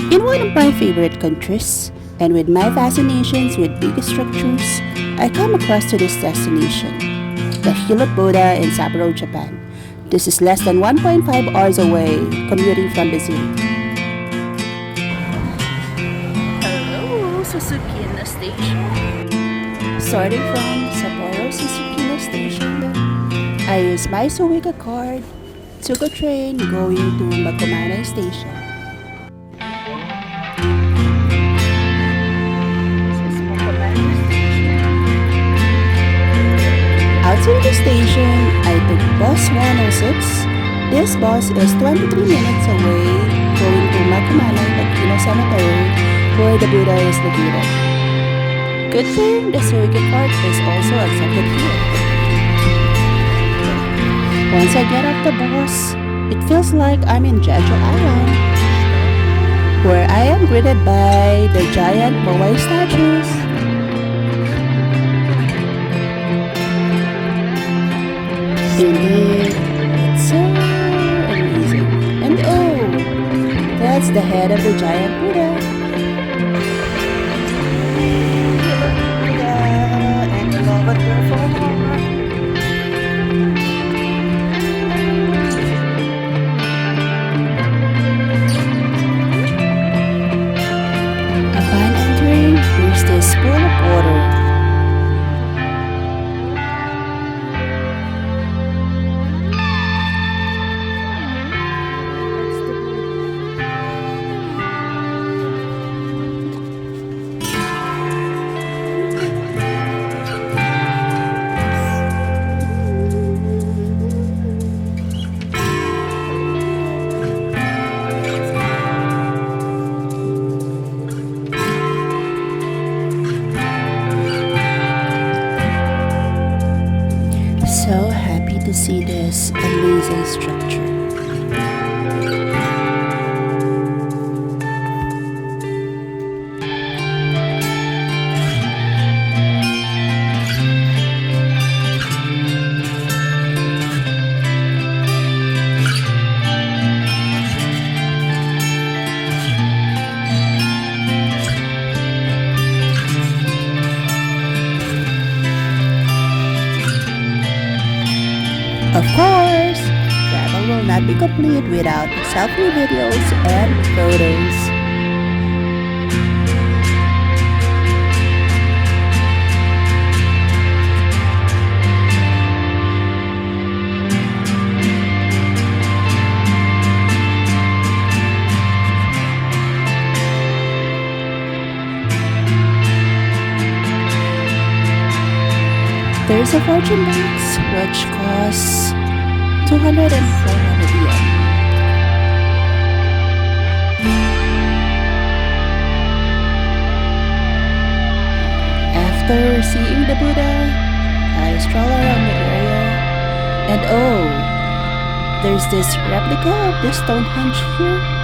In one of my favorite countries, and with my fascinations with big structures, I come across to this destination, the Hill of Buddha in Sapporo, Japan. This is less than 1.5 hours away, commuting from the city. Hello, Susukina Station. Starting from Sapporo Susukina Station, I use my Suica card, took a train going to Makumanai Station. Outside the station, I took bus 106. This bus is 23 minutes away, going to Makumanai Takino Cemetery, where the Buddha is located. Good thing the Suica card is also accepted here. Once I get off the bus, it feels like I'm in Jeju Island, where I am greeted by the giant Moai statues. Indeed, it's so amazing. And oh, that's the head of the giant Buddha. And the Lavender flower. Upon entering, there's this pool of water. So happy to see this amazing structure. Of course, travel will not be complete without selfie videos and photos. There's a fortune box which costs 200 and 400 yen. After seeing the Buddha, I stroll around the area, and oh, there's this replica of the Stonehenge here.